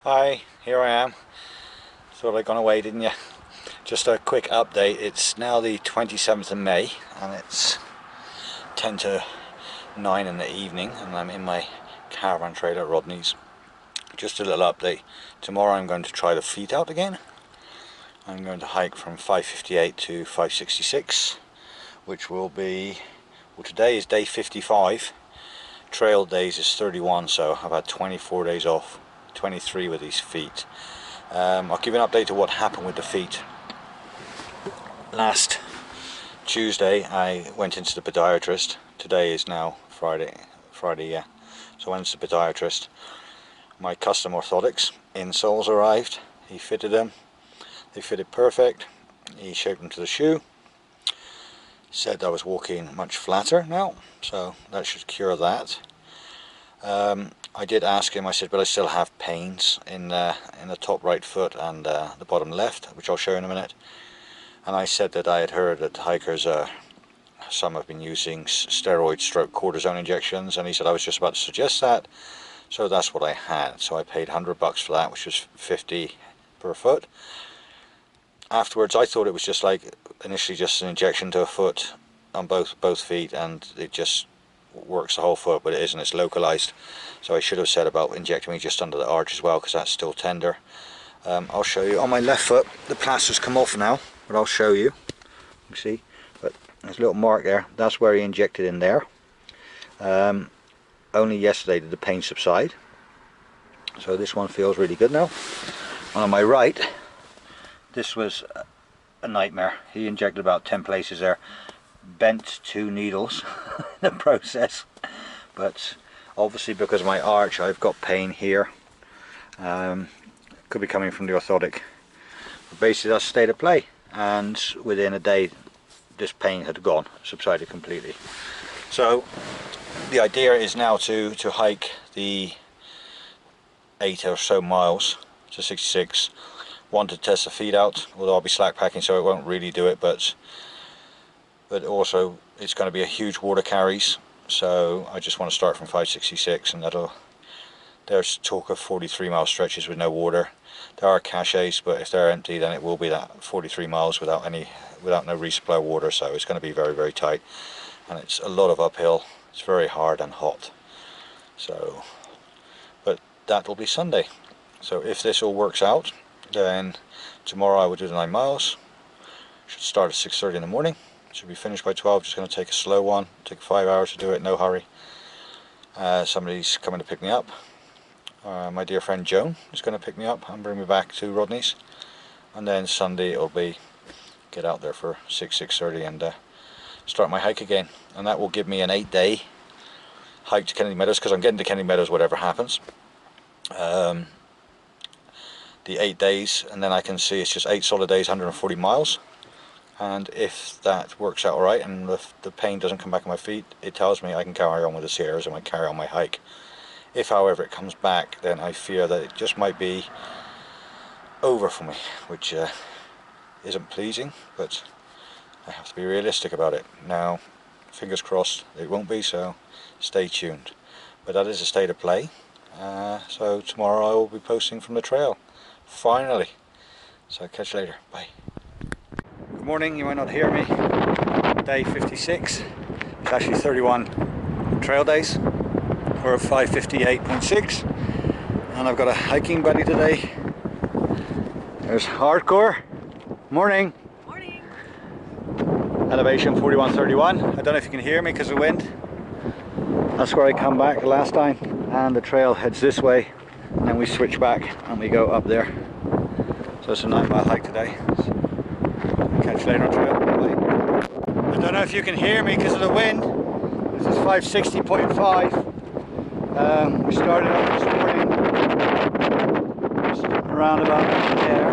Hi, here I am. Thought I'd gone away, didn't you? Just a quick update. It's now the 27th of May and it's 10 to 9 in the evening and I'm in my caravan trailer at Rodney's. Just a little update. Tomorrow I'm going to try the feet out again. I'm going to hike from 558 to 566, which will be, well, today is day 55. Trail days is 31, so I've had 24 days off. 23 with these feet. I'll give you an update to what happened with the feet. Last Tuesday I went into the podiatrist. Today is now Friday, yeah. So I went to the podiatrist. My custom orthotics insoles arrived. He fitted them. They fitted perfect. He shaped them to the shoe. Said I was walking much flatter now, so that should cure that. I did ask him, I said, but I still have pains in the top right foot and the bottom left, which I'll show in a minute. And I said that I had heard that hikers, some have been using steroid stroke cortisone injections, and he said I was just about to suggest that. So that's what I had. So I paid $100 for that, which was 50 per foot. Afterwards I thought it was just like initially just an injection to a foot on both feet, and it just works the whole foot, but it isn't, it's localized. So I should have said about injecting me just under the arch as well, because that's still tender. I'll show you on my left foot. The plaster's come off now, but I'll show you. You can see, but there's a little mark there. That's where he injected in there. Only yesterday did the pain subside, so this one feels really good now. And on my right, this was a nightmare. He injected about 10 places there, bent 2 needles in the process, but obviously because of my arch I've got pain here. Could be coming from the orthotic, but basically that's state of play, and within a day this pain had gone, subsided completely. So the idea is now to hike the 8 or so miles to 66. Want to test the feet out, although I'll be slack packing so it won't really do it, but also it's going to be a huge water carries, so I just want to start from 566, and there's talk of 43-mile stretches with no water. There are caches, but if they're empty then it will be that 43 miles without no resupply of water, so it's going to be very, very tight, and it's a lot of uphill. It's very hard and hot. So, but that will be Sunday. So if this all works out, then tomorrow I will do the 9 miles. Should start at 6:30 in the morning. Should be finished by 12. Just going to take a slow one. Take 5 hours to do it, no hurry. Somebody's coming to pick me up. My dear friend Joan is going to pick me up and bring me back to Rodney's. And then Sunday it'll be get out there for 6:30 and start my hike again. And that will give me an 8-day hike to Kennedy Meadows, because I'm getting to Kennedy Meadows whatever happens. The 8 days, and then I can see it's just 8 solid days, 140 miles. And if that works out alright and the pain doesn't come back in my feet, it tells me I can carry on with the Sierras and I carry on my hike. If however it comes back, then I fear that it just might be over for me, which isn't pleasing, but I have to be realistic about it. Now, fingers crossed it won't be, so stay tuned. But that is a state of play. So tomorrow I will be posting from the trail, finally. So catch you later, bye. Good morning, you might not hear me. Day 56. It's actually 31 trail days. We're at 558.6, and I've got a hiking buddy today. There's Hardcore. Morning. Morning. Elevation 4131. I don't know if you can hear me because of the wind. That's where I come back last time, and the trail heads this way, and then we switch back and we go up there. So it's a 9-mile hike today. Catch you later on trail. Bye. I don't know if you can hear me because of the wind. This is 560.5. We started up this morning just around about there.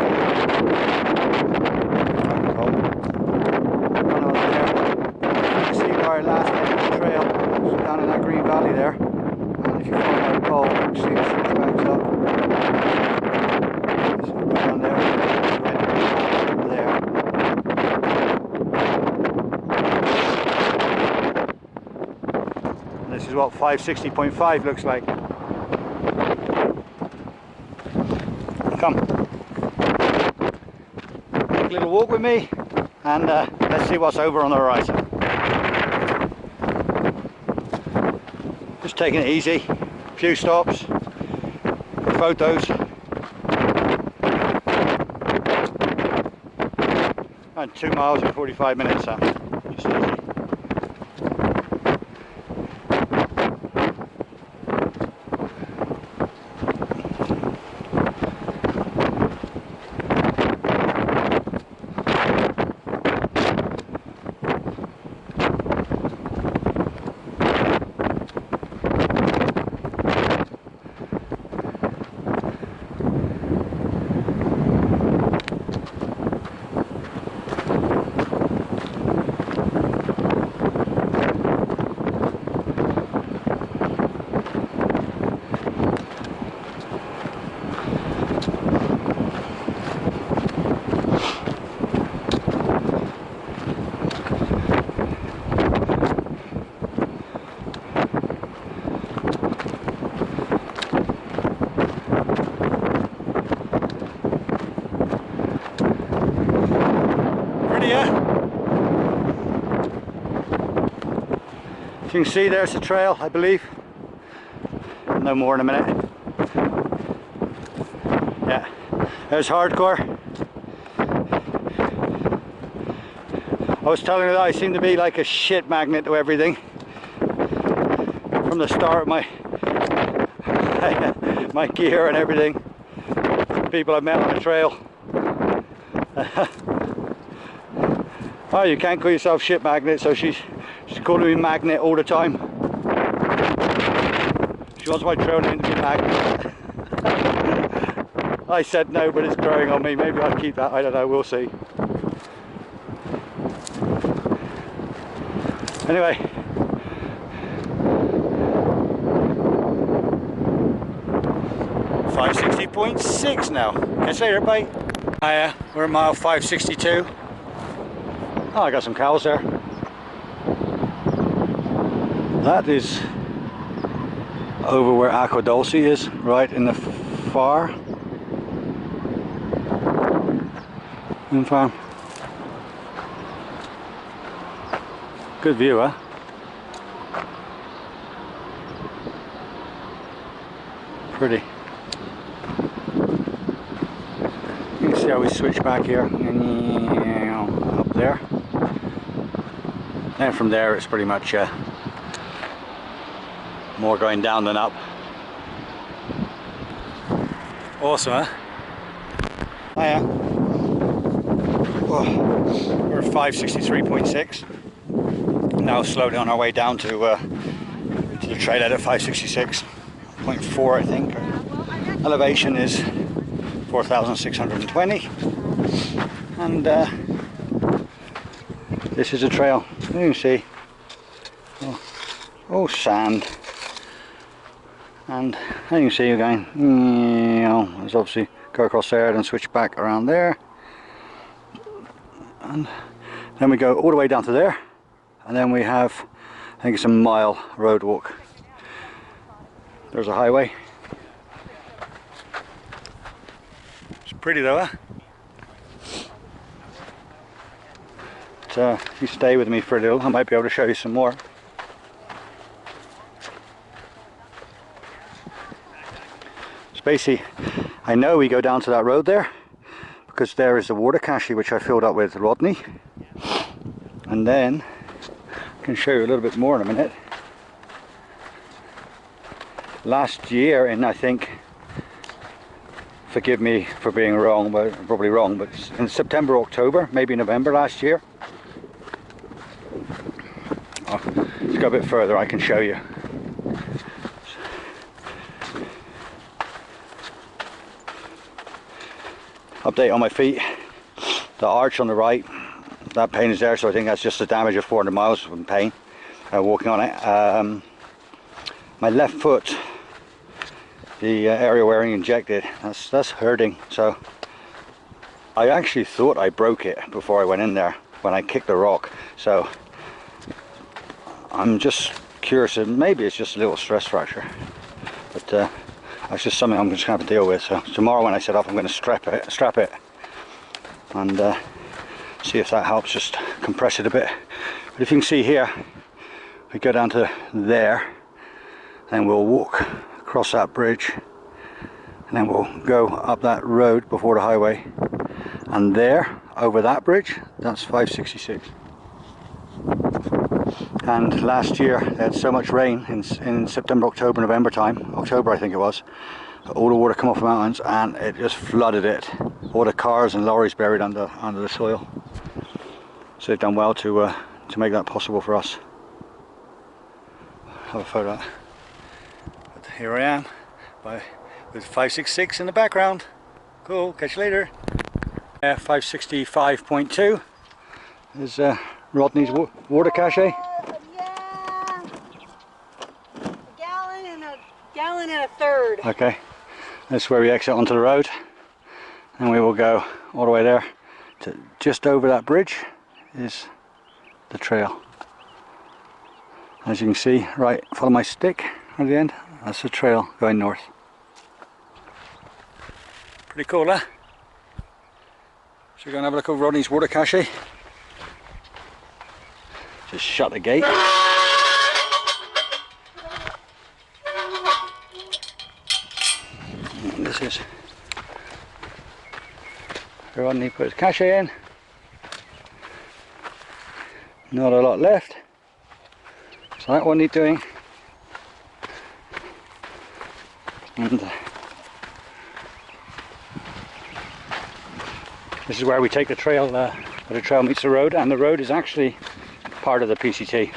You see where our last end of the trail is down in that green valley there. And if you follow my pole, you can see the switchbacks up. It's right on there. This is what 560.5 looks like. Come, take a little walk with me, and let's see what's over on the horizon. Just taking it easy, a few stops, photos. And 2 miles in 45 minutes, just easy. As you can see, there's the trail, I believe. No more in a minute. Yeah, there's hardcore. I was telling you that I seem to be like a shit magnet to everything from the start of my my gear and everything. People I've met on the trail. Oh, you can't call yourself shit magnet, so she's calling me magnet all the time. She wants my trail name to be magnet. I said no, but it's growing on me. Maybe I'll keep that, I don't know, we'll see. Anyway, .6 now. Catch you later, bye. Hiya, we're at mile 562. Oh, I got some cows there. That is over where Aqua Dulce is, right in the far farm. Good view, huh? Pretty. You can see how we switch back here, up there. Then from there it's pretty much more going down than up. Awesome, huh? Hiya. Oh, we're at 563.6. Now slowly on our way down to the trail at 566.4, I think. Elevation is 4,620, and this is a trail. You can see, oh sand, and as you can see again, there's obviously go across there and switch back around there, and then we go all the way down to there, and then we have, I think it's a mile road walk. There's a highway. It's pretty though, huh? But, if you stay with me for a little, I might be able to show you some more. So basically, I know we go down to that road there because there is the water cache which I filled up with Rodney, and then I can show you a little bit more in a minute. Last year, I think, forgive me for being wrong, but probably wrong, but in September, October, maybe November last year. Oh, let's go a bit further, I can show you. Update on my feet. The arch on the right, that pain is there, so I think that's just the damage of 400 miles from pain walking on it. My left foot, the area where I injected, that's hurting. So I actually thought I broke it before I went in there when I kicked the rock. So I'm just curious, maybe it's just a little stress fracture. But That's just something I'm just going to have to deal with. So tomorrow when I set off, I'm going to strap it, and see if that helps just compress it a bit. But if you can see here, we go down to there, then we'll walk across that bridge, and then we'll go up that road before the highway, and there over that bridge, that's 566. And last year they had so much rain in September, October, November time, October I think it was, all the water come off the mountains and it just flooded it. All the cars and lorries buried under the soil. So they've done well to make that possible for us. Have a photo of that. But here I am with 566 in the background. Cool, catch you later. 565.2 is Rodney's water cache. Yeah, a gallon and a third. Okay, this is where we exit onto the road, and we will go all the way there to just over that bridge is the trail. As you can see, right, follow my stick at the end, that's the trail going north. Pretty cool, huh? So we're going to have a look over Rodney's water cache. Just shut the gate. And this is where Rodney put his cache in. Not a lot left. So that one needs doing. And this is where we take the trail, where the trail meets the road, and the road is actually part of the PCT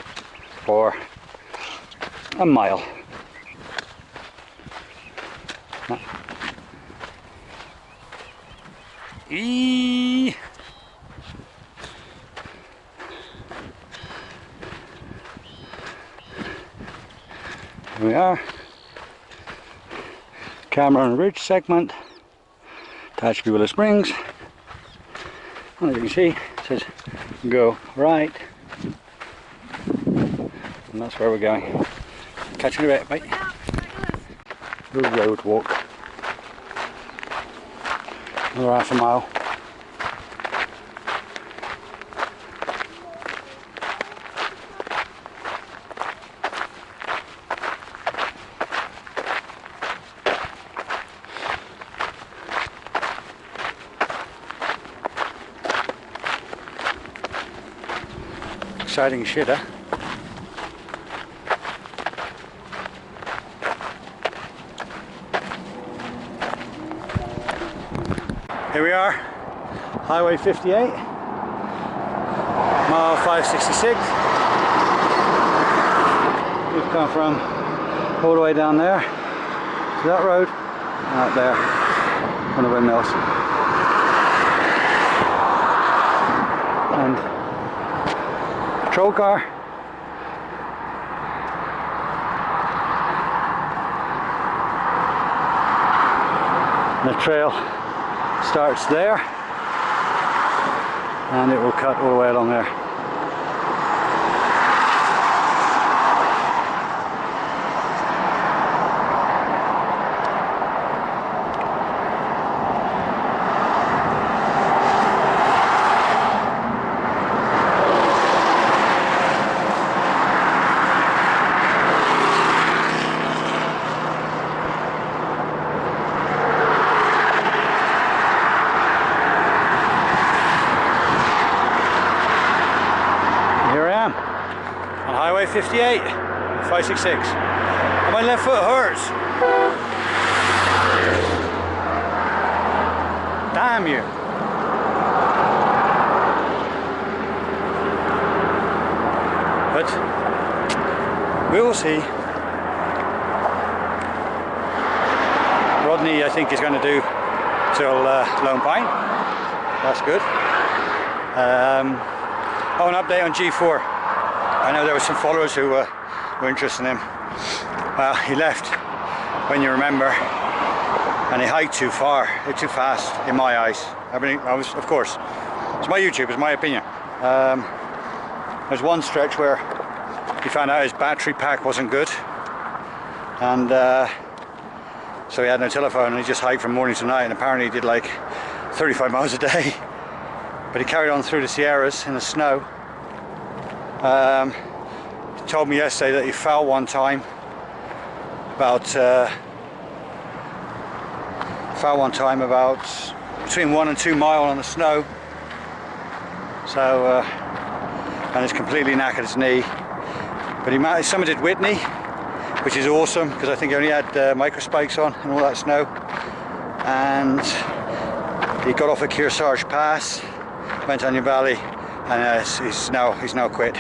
for a mile. Eee! Here we are. Cameron Ridge segment, attached to Willow Springs. And as you can see, it says go right. And that's where we're going. Catch you in a bit, mate. The road walk. Another half a mile. Exciting shit, huh? Here we are, Highway 58, mile 566. We've come from all the way down there to that road, and out there on the windmills. And patrol car. The trail starts there and it will cut all the way along there. On Highway 58, 566. And my left foot hurts. Damn you. But we will see. Rodney, I think, is going to do till Lone Pine. That's good. Oh, an update on G4. I know there were some followers who were interested in him. Well, he left, when you remember, and he hiked too far, too fast in my eyes. I was, of course, it's my YouTube, it's my opinion. There's one stretch where he found out his battery pack wasn't good, and so so he had no telephone, and he just hiked from morning to night, and apparently he did like 35 miles a day. But he carried on through the Sierras in the snow. He told me yesterday that he fell one time about between 1 and 2 miles on the snow. So and he's completely knackered his knee. But he summited Whitney, which is awesome because I think he only had micro spikes on and all that snow. And he got off at Kearsarge Pass, went Onion Valley, and he's now quit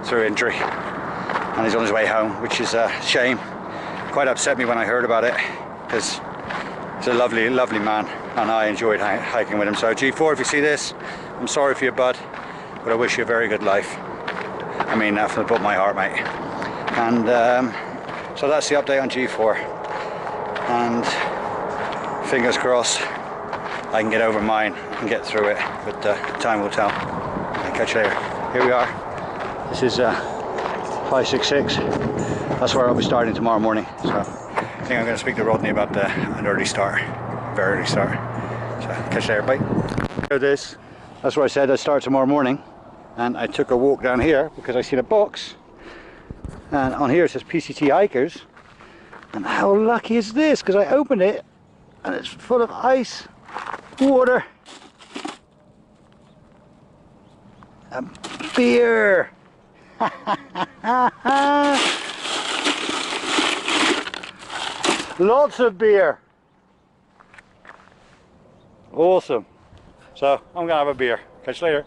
through injury, and he's on his way home, which is a shame. Quite upset me when I heard about it, because he's a lovely man, and I enjoyed hiking with him. So G4, if you see this, I'm sorry for your bud, but I wish you a very good life. I mean that from the bottom of my heart, mate. And so that's the update on G4, and fingers crossed I can get over mine and get through it, but time will tell. I'll catch you later. Here we are. This is 566. That's where I'll be starting tomorrow morning. So I think I'm going to speak to Rodney about an early start, very early start. So catch you later, bye. So that's where I said I'd start tomorrow morning, and I took a walk down here because I seen a box, and on here it says PCT hikers. And how lucky is this? Because I opened it and it's full of ice, water, and beer. Lots of beer. Awesome. So I'm gonna have a beer. Catch you later.